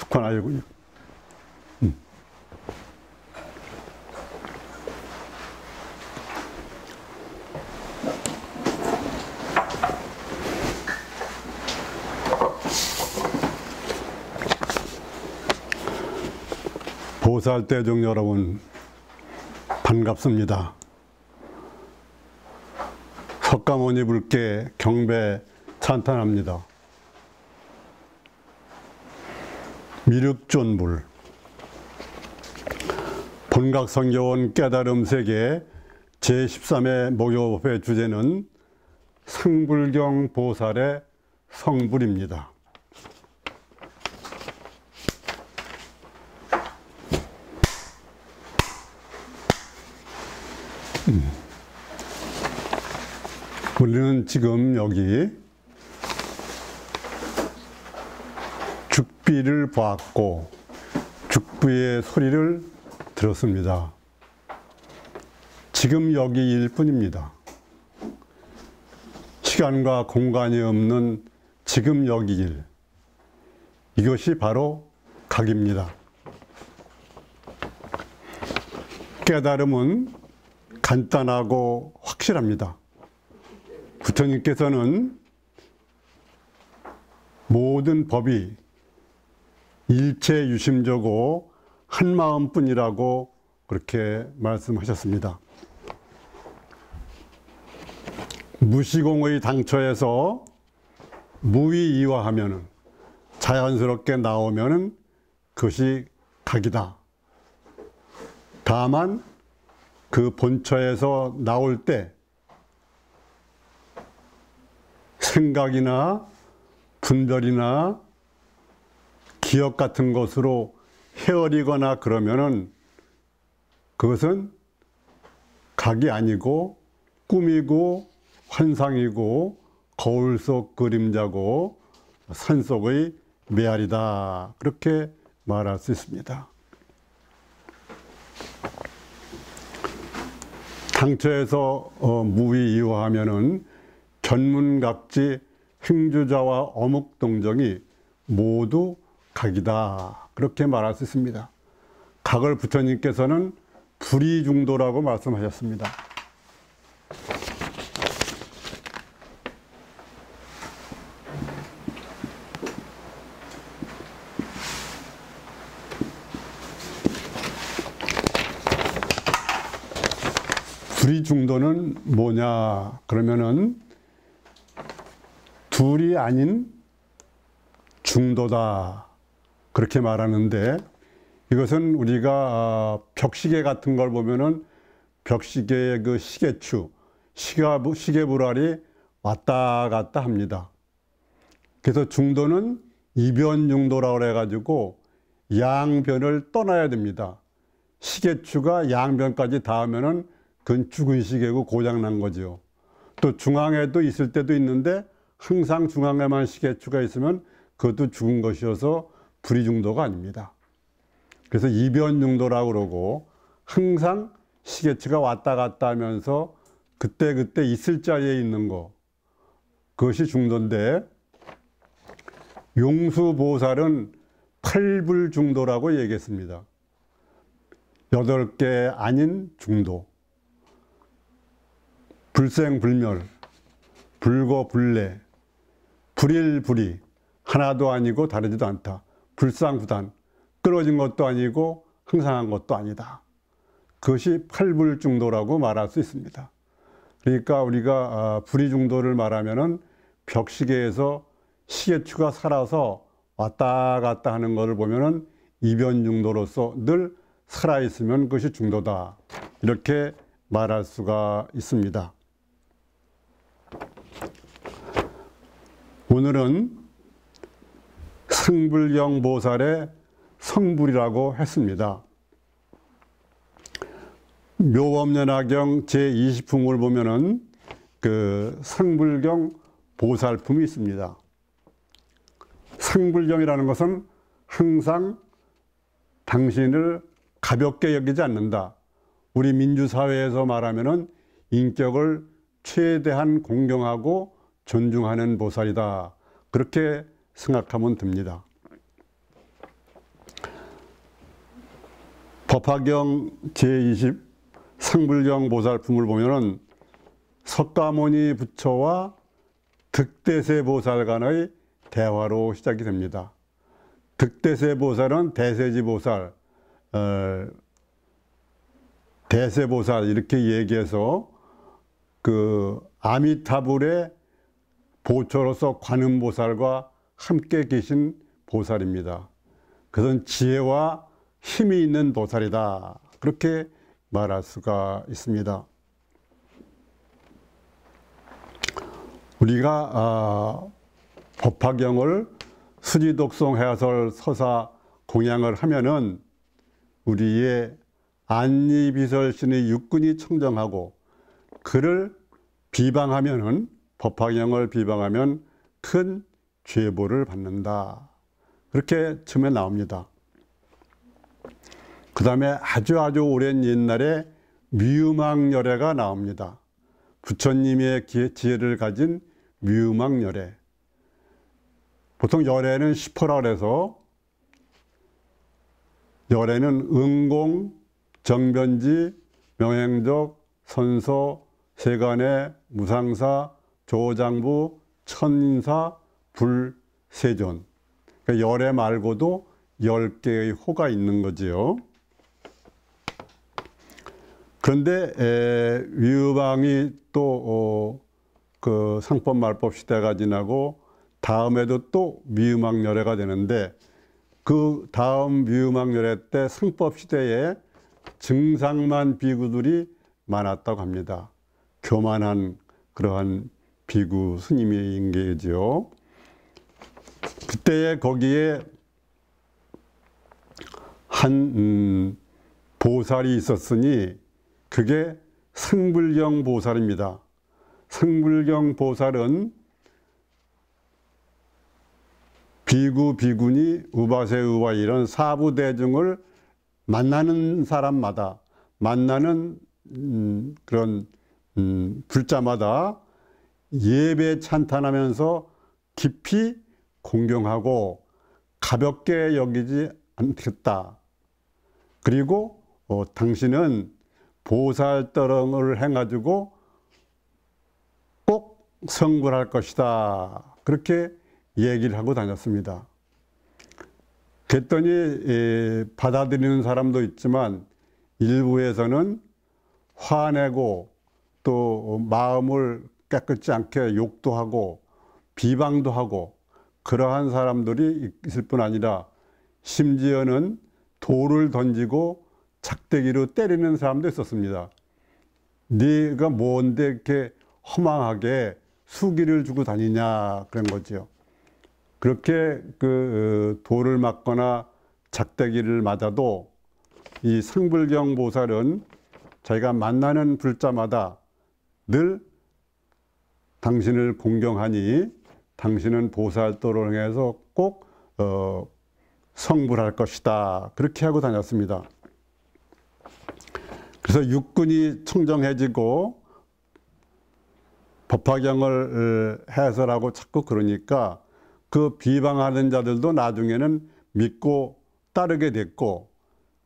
축하나이군요. 보살대중 여러분, 반갑습니다. 석가모니 불께 경배 찬탄합니다. 미륵존불, 본각성교원 깨달음세계 제13회 목요법의 주제는 성불경 보살의 성불입니다. 우리는 지금 여기 죽비를 보았고 죽비의 소리를 들었습니다. 지금 여기일 뿐입니다. 시간과 공간이 없는 지금 여기일, 이것이 바로 각입니다. 깨달음은 간단하고 확실합니다. 부처님께서는 모든 법이 일체 유심조고 한마음뿐이라고 그렇게 말씀하셨습니다. 무시공의 당처에서 무위이화하면 자연스럽게 나오면 그것이 각이다. 다만 그 본처에서 나올 때 생각이나 분별이나 기억 같은 것으로 헤아리거나 그러면은 그것은 각이 아니고 꿈이고 환상이고 거울 속 그림자고 산속의 메아리다, 그렇게 말할 수 있습니다. 당처에서 무위이화하면은 견문각지 행주자와 어묵동정이 모두 각이다, 그렇게 말할 수 있습니다. 각을 부처님께서는 불이중도라고 말씀하셨습니다. 불이중도는 뭐냐 그러면은 둘이 아닌 중도다, 그렇게 말하는데, 이것은 우리가 벽시계 같은 걸 보면은 벽시계의 그 시계추, 시계불알이 왔다 갔다 합니다. 그래서 중도는 이변중도라고 해가지고 양변을 떠나야 됩니다. 시계추가 양변까지 닿으면은 그건 죽은 시계고 고장난 거죠. 또 중앙에도 있을 때도 있는데 항상 중앙에만 시계추가 있으면 그것도 죽은 것이어서 불이중도가 아닙니다. 그래서 이변중도라고 그러고, 항상 시계추가 왔다 갔다 하면서 그때그때 있을 자리에 있는 거, 그것이 중도인데, 용수보살은 팔불중도라고 얘기했습니다. 8개 아닌 중도. 불생불멸, 불거불례, 불일불이, 하나도 아니고 다르지도 않다. 불상부단, 끊어진 것도 아니고 항상한 것도 아니다. 그것이 팔불중도라고 말할 수 있습니다. 그러니까 우리가 불이중도를 말하면은 벽시계에서 시계추가 살아서 왔다 갔다 하는 것을 보면은 이변중도로서 늘 살아있으면 그것이 중도다, 이렇게 말할 수가 있습니다. 오늘은 성불경 보살의 성불이라고 했습니다. 묘법연화경 제20품을 보면은 그 성불경 보살품이 있습니다. 성불경이라는 것은 항상 당신을 가볍게 여기지 않는다. 우리 민주사회에서 말하면은 인격을 최대한 공경하고 존중하는 보살이다, 그렇게 생각하면 됩니다. 법화경 제20 상불경 보살품을 보면은 석가모니 부처와 득대세 보살 간의 대화로 시작이 됩니다. 득대세 보살은 대세지 보살, 대세 보살 이렇게 얘기해서 그 아미타불의 보초로서 관음 보살과 함께 계신 보살입니다. 그것은 지혜와 힘이 있는 보살이다. 그렇게 말할 수가 있습니다. 우리가 법화경을 수지독송 해설 서사 공양을 하면은 우리의 안니비설신의 육군이 청정하고 그를 비방하면은 법화경을 비방하면 큰 죄보를 받는다. 그렇게 처음에 나옵니다. 그 다음에 아주 오랜 옛날에 미유망열애가 나옵니다. 부처님의 지혜를 가진 미유망열애. 보통 열애는 10호라 그래서 열애는 응공, 정변지, 명행적, 선서, 세간의, 무상사, 조장부, 천인사, 불, 세존. 그러니까 열애 말고도 10개의 호가 있는 거지요. 그런데 위유방이 또 그 상법 말법 시대가 지나고 다음에도 또 미유망열애가 되는데 그 다음 미유망열애 때 상법 시대에 증상만 비구들이 많았다고 합니다. 교만한 그러한 비구 스님인 게지요. 그때에 거기에 한 보살이 있었으니 그게 상불경 보살입니다. 상불경 보살은 비구, 비구니, 우바세, 우바 이런 사부대중을 만나는 사람마다 만나는 그런 불자마다 예배 찬탄하면서 깊이 공경하고 가볍게 여기지 않겠다. 그리고 당신은 보살떠렁을 해가지고 꼭 성불할 것이다. 그렇게 얘기를 하고 다녔습니다. 그랬더니 받아들이는 사람도 있지만 일부에서는 화내고 또 마음을 깨끗지 않게 욕도 하고 비방도 하고 그러한 사람들이 있을 뿐 아니라 심지어는 돌을 던지고 작대기로 때리는 사람도 있었습니다. 네가 뭔데 이렇게 허망하게 수기를 주고 다니냐 그런 거죠. 그렇게 그 돌을 맞거나 작대기를 맞아도 이 상불경 보살은 자기가 만나는 불자마다 늘 당신을 공경하니 당신은 보살도를 행해서 꼭 성불할 것이다. 그렇게 하고 다녔습니다. 그래서 육군이 청정해지고 법화경을 해설하고 자꾸 그러니까 그 비방하는 자들도 나중에는 믿고 따르게 됐고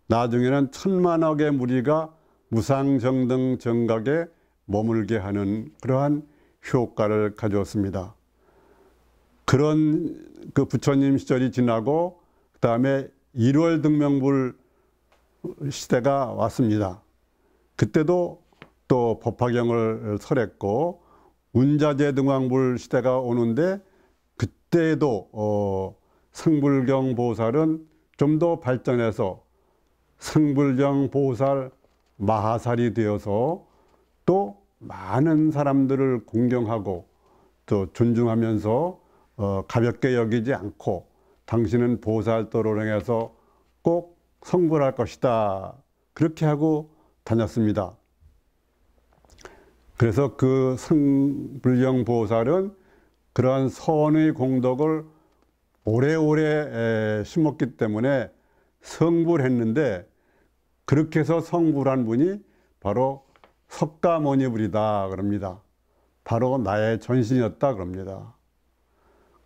나중에는 천만억의 무리가 무상정등 정각에 머물게 하는 그러한 효과를 가져왔습니다. 그런 그 부처님 시절이 지나고 그 다음에 1월 등명불 시대가 왔습니다. 그때도 또 법화경을 설했고 운자제 등왕불 시대가 오는데 그때도 상불경 보살은 좀 더 발전해서 상불경 보살 마하살이 되어서 또 많은 사람들을 공경하고 또 존중하면서 가볍게 여기지 않고 당신은 보살도를 행해서 꼭 성불할 것이다. 그렇게 하고 다녔습니다. 그래서 그 상불경 보살은 그러한 선의 공덕을 오래오래 심었기 때문에 성불했는데 그렇게 해서 성불한 분이 바로 석가모니불이다 그럽니다. 바로 나의 전신이었다 그럽니다.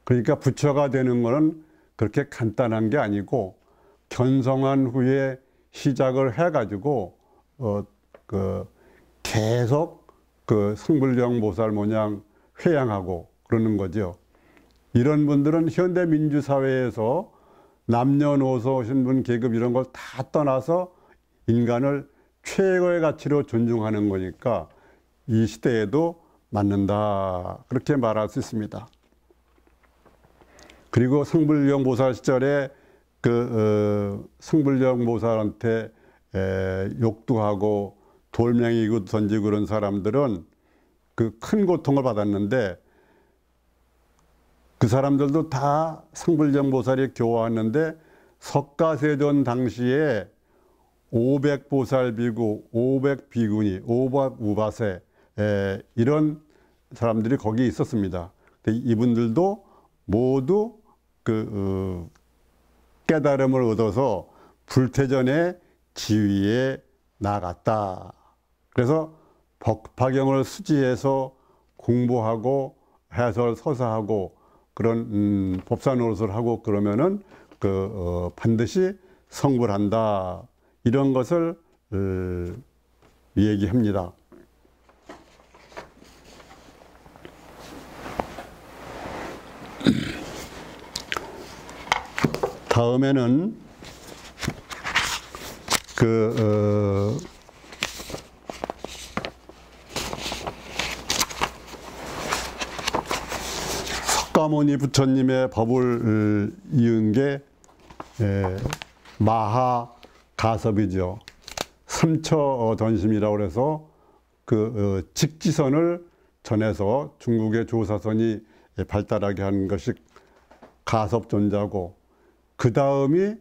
그러니까 부처가 되는 것은 그렇게 간단한 게 아니고 견성한 후에 시작을 해가지고 계속 그 성불경 보살 모양 회양하고 그러는 거죠. 이런 분들은 현대 민주사회에서 남녀노소, 신분, 계급 이런 걸 다 떠나서 인간을 최고의 가치로 존중하는 거니까 이 시대에도 맞는다, 그렇게 말할 수 있습니다. 그리고 성불경 보살 시절에 성불경 보살한테 욕도 하고 돌멩이도 던지고 그런 사람들은 그 큰 고통을 받았는데, 그 사람들도 다 성불경 보살이 교화했는데 석가세존 당시에 500보살비구, 500비구니, 500우바세 이런 사람들이 거기 있었습니다. 근데 이분들도 모두 깨달음을 얻어서 불태전의 지위에 나갔다. 그래서 법화경을 수지해서 공부하고 해설 서사하고 그런 법사 노릇을 하고 그러면은 반드시 성불한다, 이런 것을 얘기합니다. 다음에는 석가모니 부처님의 법을 이은 게 마하가섭이죠. 삼처전심이라고 해서 직지선을 전해서 중국의 조사선이 발달하게 한 것이 가섭존자고, 그 다음이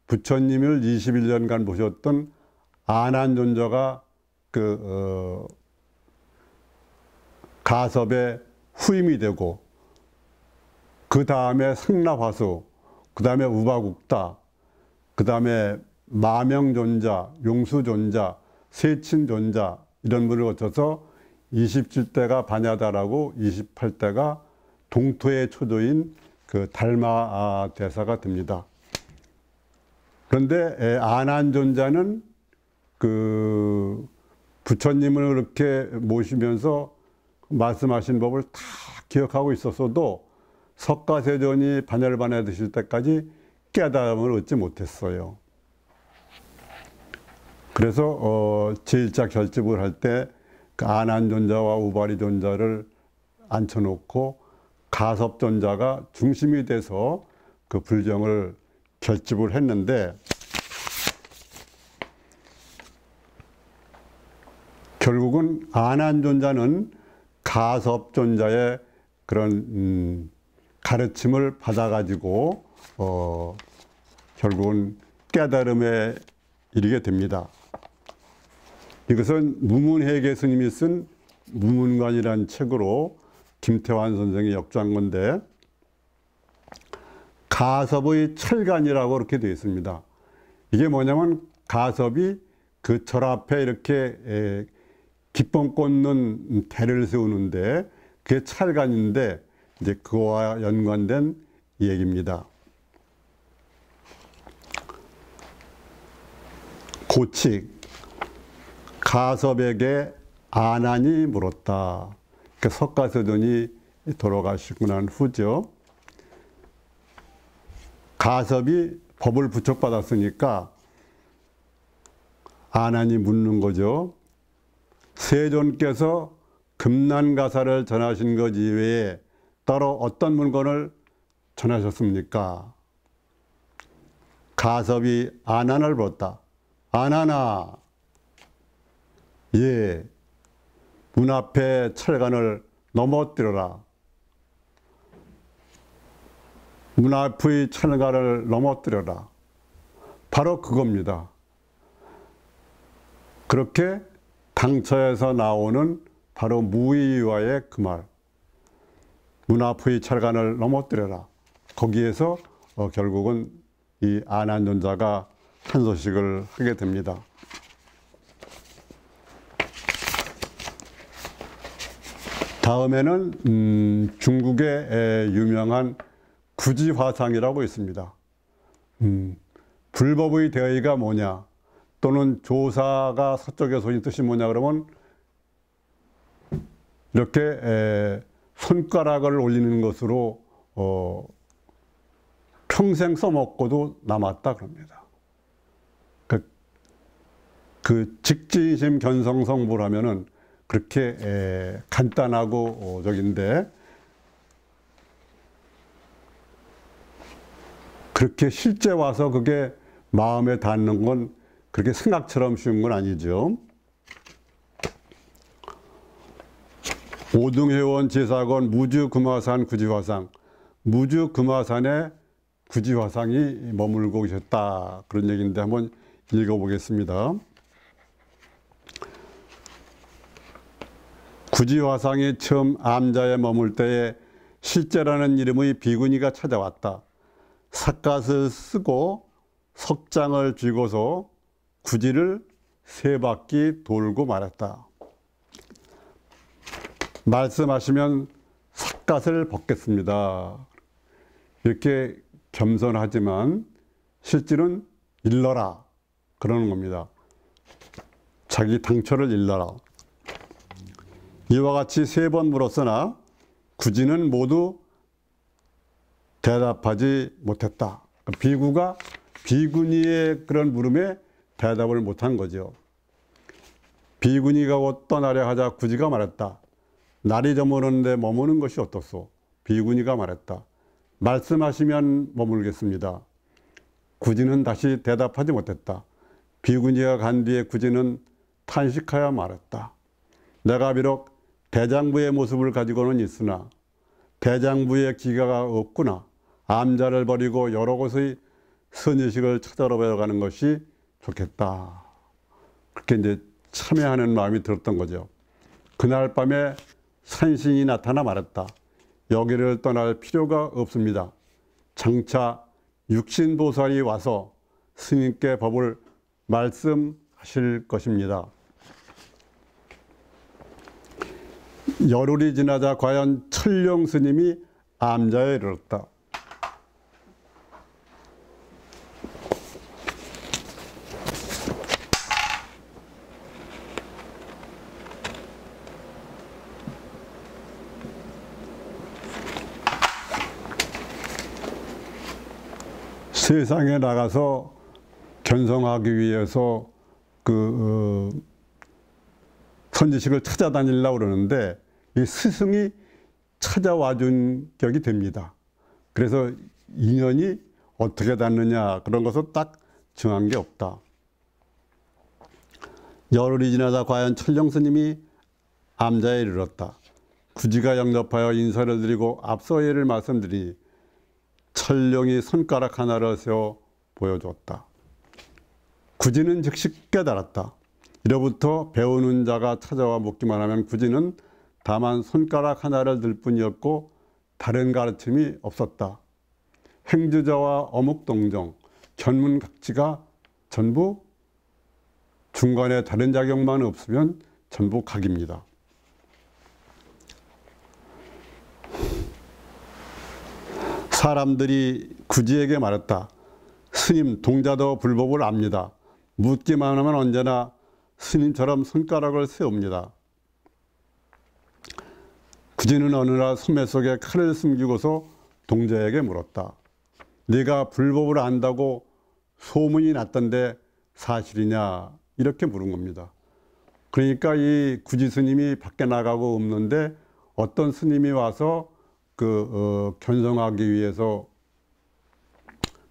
부처님을 21년간 보셨던 아난존자가 가섭의 후임이 되고, 그 다음에 상납화수, 그 다음에 우바국다, 그 다음에 마명존자, 용수존자, 세친존자, 이런 분을 거쳐서 27대가 바냐다라고 28대가 동토의 초조인 달마 대사가 됩니다. 그런데 아난존자는 부처님을 그렇게 모시면서 말씀하신 법을 다 기억하고 있었어도 석가세존이 반열반에 드실 때까지 깨달음을 얻지 못했어요. 그래서 제1차 결집을 할 때 아난존자와 우바리존자를 앉혀놓고 가섭존자가 중심이 돼서 그 불경을 결집을 했는데, 결국은 아난존자는 가섭존자의 그런 가르침을 받아가지고 결국은 깨달음에 이르게 됩니다. 이것은 무문회계 스님이 쓴 무문관이라는 책으로 김태환 선생이 역주한 건데, 가섭의 철간이라고 그렇게 되어 있습니다. 이게 뭐냐면 가섭이 그 절 앞에 이렇게 기쁨 꽂는 대를 세우는데 그게 철간인데, 이제 그와 연관된 얘기입니다. 고칙, 가섭에게 아난이 물었다. 그 석가세존이 돌아가시고 난 후죠. 가섭이 법을 부척받았으니까 아난이 묻는 거죠. 세존께서 금난가사를 전하신 것 이외에 따로 어떤 물건을 전하셨습니까? 가섭이 아난을 물었다. 아난아, 예, 문 앞에 철간을 넘어뜨려라. 문 앞의 철간을 넘어뜨려라. 바로 그겁니다. 그렇게 당처에서 나오는 바로 무의와의 그 말. 문 앞의 철간을 넘어뜨려라. 거기에서 결국은 이 아난존자가 한 소식을 하게 됩니다. 다음에는 중국의 유명한 구지화상이라고 있습니다. 불법의 대의가 뭐냐? 또는 조사가 서쪽의 소인 뜻이 뭐냐 그러면 이렇게 손가락을 올리는 것으로 평생 써먹고도 남았다 그럽니다. 그 직진심 견성성불 하면은 그렇게 간단하고 적인데 그렇게 실제 와서 그게 마음에 닿는 건 그렇게 생각처럼 쉬운 건 아니죠. 오등회원 제사건 무주금화산 구지화상, 무주금화산에 구지화상이 머물고 계셨다 그런 얘기인데 한번 읽어보겠습니다. 구지화상이 처음 암자에 머물 때에 실제라는 이름의 비구니가 찾아왔다. 삿갓을 쓰고 석장을 쥐고서 구지를 세 바퀴 돌고 말았다. 말씀하시면 삿갓을 벗겠습니다. 이렇게 겸손하지만 실질은 일러라 그러는 겁니다. 자기 당처를 일러라. 이와 같이 세 번 물었으나 구지는 모두 대답하지 못했다. 비구가 비구니의 그런 물음에 대답을 못한 거죠. 비구니가 곧 떠나려 하자 구지가 말했다. 날이 저무는데 머무는 것이 어떻소? 비구니가 말했다. 말씀하시면 머물겠습니다. 구지는 다시 대답하지 못했다. 비구니가 간 뒤에 구지는 탄식하여 말했다. 내가 비록 대장부의 모습을 가지고는 있으나 대장부의 기가가 없구나. 암자를 버리고 여러 곳의 선의식을 찾아러 가는 것이 좋겠다. 그렇게 이제 참여하는 마음이 들었던 거죠. 그날 밤에 산신이 나타나 말했다. 여기를 떠날 필요가 없습니다. 장차 육신보살이 와서 스님께 법을 말씀하실 것입니다. 열흘이 지나자 과연 철령 스님이 암자에 이르렀다. 세상에 나가서 견성하기 위해서 선지식을 찾아다니려고 그러는데 이 스승이 찾아와 준 격이 됩니다. 그래서 인연이 어떻게 닿느냐 그런 것을 딱 정한 게 없다. 열흘이 지나자 과연 철령 스님이 암자에 이르렀다. 구지가 영접하여 인사를 드리고 앞서 예를 말씀드리니 철령이 손가락 하나를 세워 보여줬다. 구지는 즉시 깨달았다. 이로부터 배우는 자가 찾아와 묻기만 하면 구지는 다만 손가락 하나를 들 뿐이었고 다른 가르침이 없었다. 행주자와 어묵동정, 견문각지가 전부 중간에 다른 작용만 없으면 전부 각입니다. 사람들이 구지에게 말했다. 스님, 동자도 불법을 압니다. 묻기만 하면 언제나 스님처럼 손가락을 세웁니다. 구지는 어느 날 소매 속에 칼을 숨기고서 동자에게 물었다. 네가 불법을 안다고 소문이 났던데 사실이냐? 이렇게 물은 겁니다. 그러니까 이 구지 스님이 밖에 나가고 없는데 어떤 스님이 와서 견성하기 위해서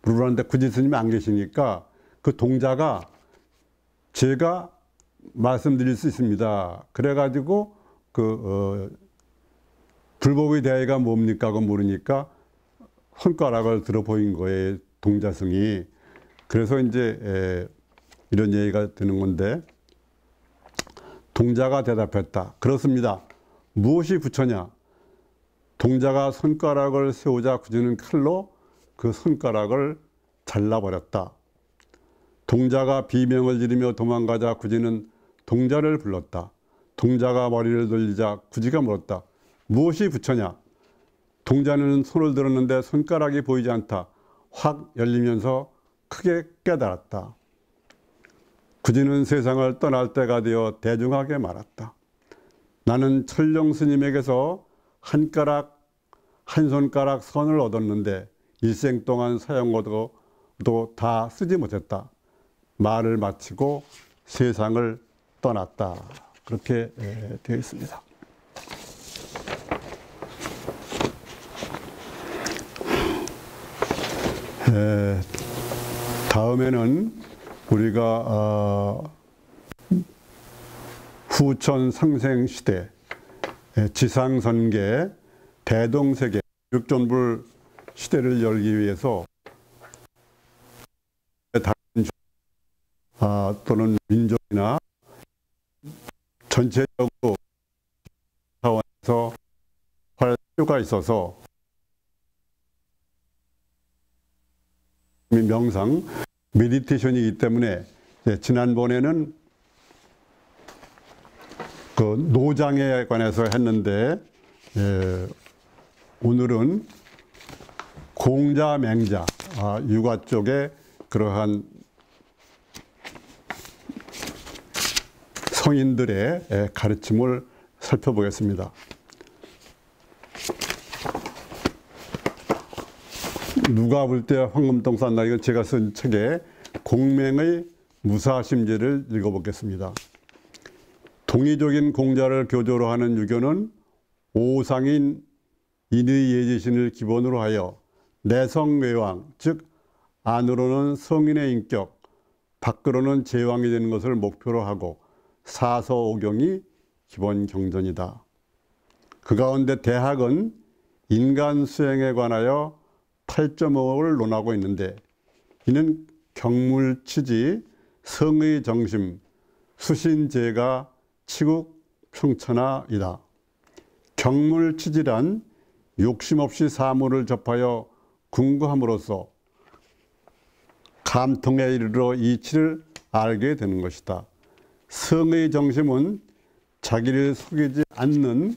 물으라는데 구지 스님이 안 계시니까 그 동자가 제가 말씀드릴 수 있습니다. 그래가지고 불법의 대의가 뭡니까? 그 물으니까 손가락을 들어 보인 거예요. 동자승이. 그래서 이제 이런 얘기가 되는 건데 동자가 대답했다. 그렇습니다. 무엇이 부처냐? 동자가 손가락을 세우자 구지는 칼로 그 손가락을 잘라버렸다. 동자가 비명을 지르며 도망가자 구지는 동자를 불렀다. 동자가 머리를 돌리자 구지가 물었다. 무엇이 부처냐? 동자는 손을 들었는데 손가락이 보이지 않다. 확 열리면서 크게 깨달았다. 구지는 세상을 떠날 때가 되어 대중하게 말았다. 나는 철령 스님에게서 한 손가락 선을 얻었는데 일생 동안 사용하고도 다 쓰지 못했다. 말을 마치고 세상을 떠났다. 그렇게 되어 있습니다. 다음에는 우리가 후천 상생시대 지상선계 대동세계 육존불 시대를 열기 위해서 다른 또는 민족이나 전체적으로 차원에서 할 필요가 있어서 명상 메디테이션이기 때문에 지난번에는 그 노장에 관해서 했는데 오늘은 공자 맹자 육아 쪽에 그러한 성인들의 가르침을 살펴보겠습니다. 누가 볼 때 황금똥 싼다. 이건 제가 쓴 책에 공맹의 무사심지를 읽어보겠습니다. 동의적인 공자를 교조로 하는 유교는 오상인 인의예지신을 기본으로 하여 내성외왕, 즉 안으로는 성인의 인격, 밖으로는 제왕이 되는 것을 목표로 하고 사서오경이 기본 경전이다. 그 가운데 대학은 인간 수행에 관하여 8.5를 논하고 있는데 이는 경물치지, 성의 정심, 수신제가 치국 평천하이다. 경물치지란 욕심 없이 사물을 접하여 궁구함으로써 감통에 이르러 이치를 알게 되는 것이다. 성의 정심은 자기를 속이지 않는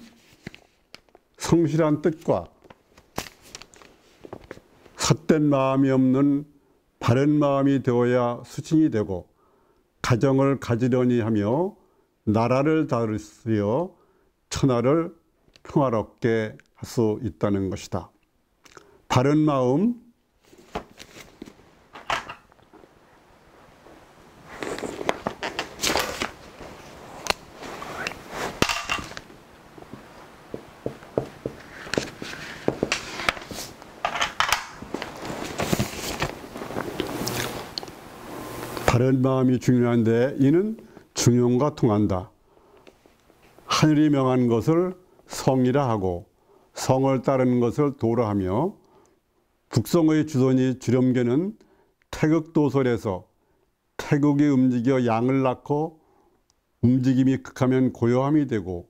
성실한 뜻과 헛된 마음이 없는 바른 마음이 되어야 수신이 되고 가정을 가지려니 하며 나라를 다스려 천하를 평화롭게 할 수 있다는 것이다. 바른 마음, 바른 마음이 중요한데 이는 중용과 통한다. 하늘이 명한 것을 성이라 하고 성을 따르는 것을 도라 하며 북성의 주선이 주렴계는 태극도설에서 태극이 움직여 양을 낳고 움직임이 극하면 고요함이 되고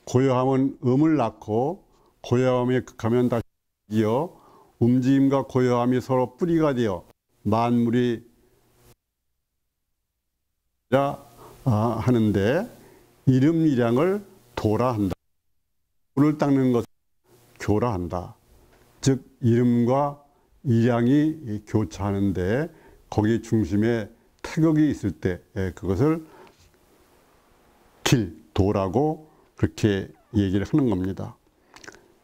고요함은 음을 낳고 고요함이 극하면 다시 이어 움직임과 고요함이 서로 뿌리가 되어 만물이 하는데 이름 일양을 도라 한다. 물을 닦는 것을 교라 한다. 즉 이름과 일양이 교차하는데 거기 중심에 태극이 있을 때 그것을 길, 도라고 그렇게 얘기를 하는 겁니다.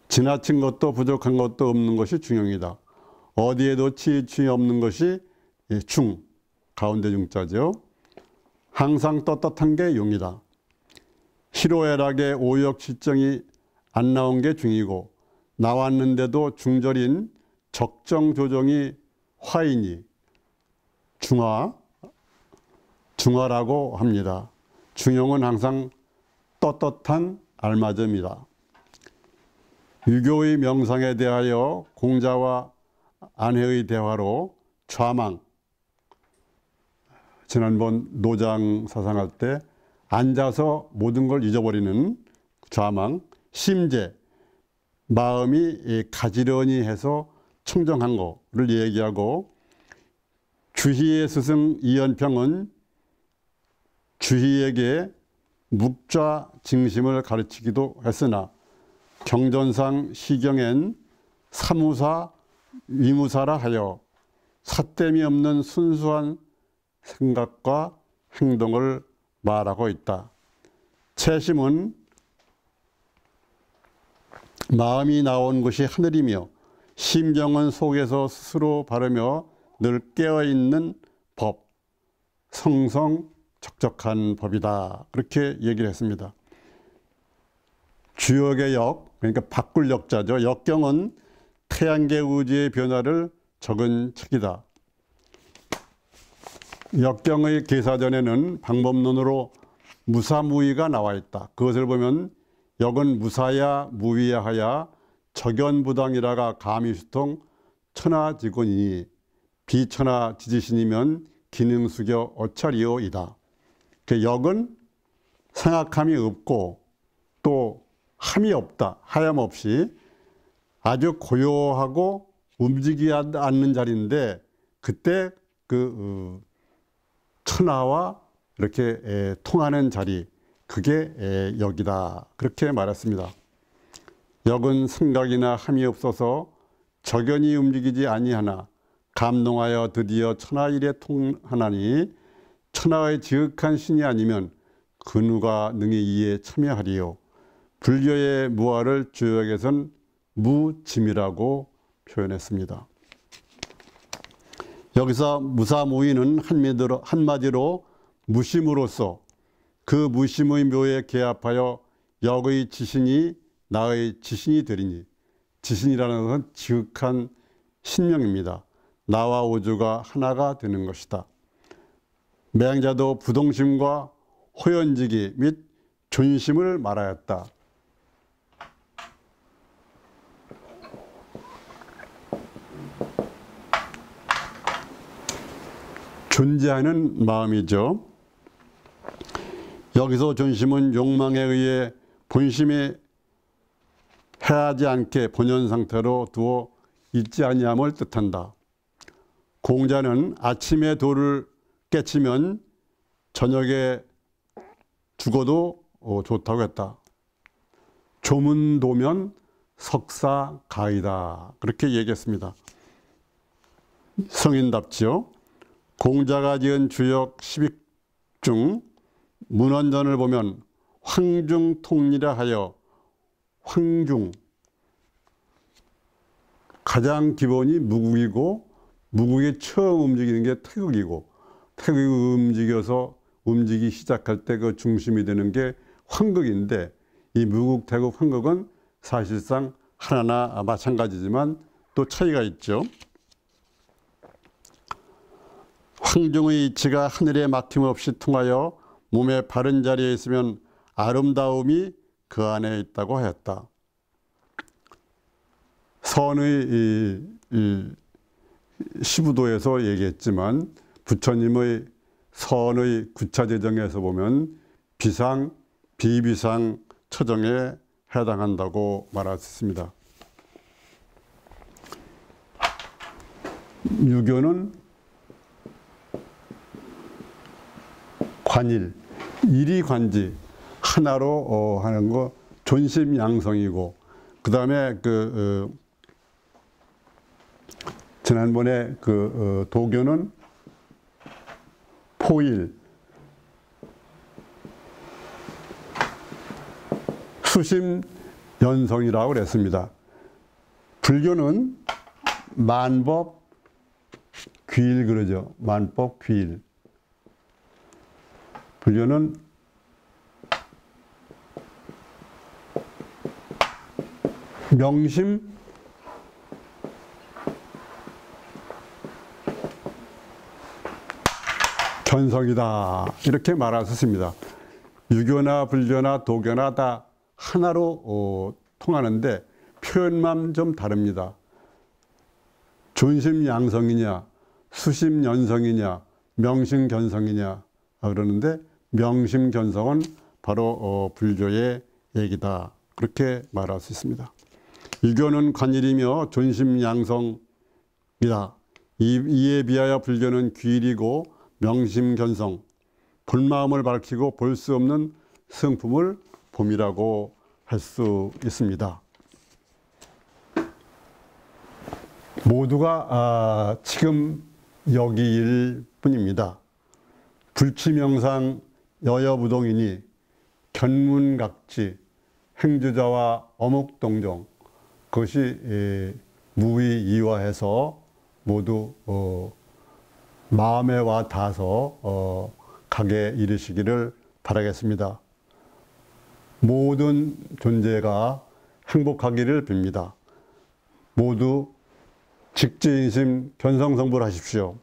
지나친 것도 부족한 것도 없는 것이 중용이다. 어디에도 치우침이 없는 것이 중, 가운데 중자죠. 항상 떳떳한 게 용이다. 희로애락의 오역실정이 안 나온 게 중이고 나왔는데도 중절인 적정조정이 화이니 중화라고 합니다. 중용은 항상 떳떳한 알맞음이다. 유교의 명상에 대하여 공자와 안회의 대화로 좌망, 지난번 노장 사상할 때 앉아서 모든 걸 잊어버리는 좌망, 심재, 마음이 가지런히 해서 청정한 거를 얘기하고 주희의 스승 이연평은 주희에게 묵좌 징심을 가르치기도 했으나 경전상 시경엔 사무사, 위무사라 하여 삿됨이 없는 순수한 생각과 행동을 말하고 있다. 채심은 마음이 나온 곳이 하늘이며 심정은 속에서 스스로 바르며 늘 깨어있는 법, 성성적적한 법이다. 그렇게 얘기를 했습니다. 주역의 역, 그러니까 바꿀 역자죠. 역경은 태양계 우주의 변화를 적은 책이다. 역경의 계사전에는 방법론으로 무사무위가 나와 있다. 그것을 보면 역은 무사야 무위야 하야 적연부당이라가 가미수통 천하지곤이니 비천하지지신이면 기능수교 어차리오이다. 그 역은 생각함이 없고 또 함이 없다. 하염없이 아주 고요하고 움직이지 않는 자리인데 그때 그 천하와 이렇게 통하는 자리, 그게 역이다. 그렇게 말했습니다. 역은 생각이나 함이 없어서 적연히 움직이지 아니하나 감동하여 드디어 천하일에 통하나니 천하의 지극한 신이 아니면 그 누가 능히 이에 참여하리요. 불교의 무아를 주역에선 무짐이라고 표현했습니다. 여기서 무사무위는 한마디로 무심으로써 그 무심의 묘에 개합하여 역의 지신이 나의 지신이 되리니, 지신이라는 것은 지극한 신명입니다. 나와 우주가 하나가 되는 것이다. 맹자도 부동심과 호연지기 및 존심을 말하였다. 존재하는 마음이죠. 여기서 존심은 욕망에 의해 본심이 해하지 않게 본연 상태로 두어 있지 아니함을 뜻한다. 공자는 아침에 돌을 깨치면 저녁에 죽어도 좋다고 했다. 조문도면 석사가이다. 그렇게 얘기했습니다. 성인답지요. 공자가 지은 주역 10익 중 문헌전을 보면 황중통리라 하여 황중, 가장 기본이 무국이고 무국이 처음 움직이는 게 태극이고 태극이 움직여서 움직이기 시작할 때 그 중심이 되는 게 황극인데 이 무국, 태극, 황극은 사실상 하나나 마찬가지지만 또 차이가 있죠. 황중의 이치가 하늘에 막힘없이 통하여 몸의 바른 자리에 있으면 아름다움이 그 안에 있다고 하였다. 선의 시부도에서 얘기했지만 부처님의 선의 구차재정에서 보면 비상, 비비상 처정에 해당한다고 말할 수 있습니다. 유교는 관일, 일이관지 하나로 하는 거 존심양성이고 그 다음에 지난번에 도교는 포일, 수심연성이라고 그랬습니다. 불교는 만법 귀일 그러죠. 만법 귀일. 불교는 명심 견성이다 이렇게 말할 수 있습니다. 유교나 불교나 도교나 다 하나로 통하는데 표현만 좀 다릅니다. 존심양성이냐 수심연성이냐 명심견성이냐 그러는데 명심견성은 바로 불교의 얘기다 그렇게 말할 수 있습니다. 유교는 관일이며 존심양성이다. 이에 비하여 불교는 귀일이고 명심견성, 본마음을 밝히고 볼 수 없는 성품을 봄이라고 할 수 있습니다. 모두가 지금 여기일 뿐입니다. 불치명상 여여부동이니 견문각지 행주자와 어묵동정, 그것이 무의이화해서 모두 마음에 와 닿아서 각에 이르시기를 바라겠습니다. 모든 존재가 행복하기를 빕니다. 모두 직지인심 견성성불 하십시오.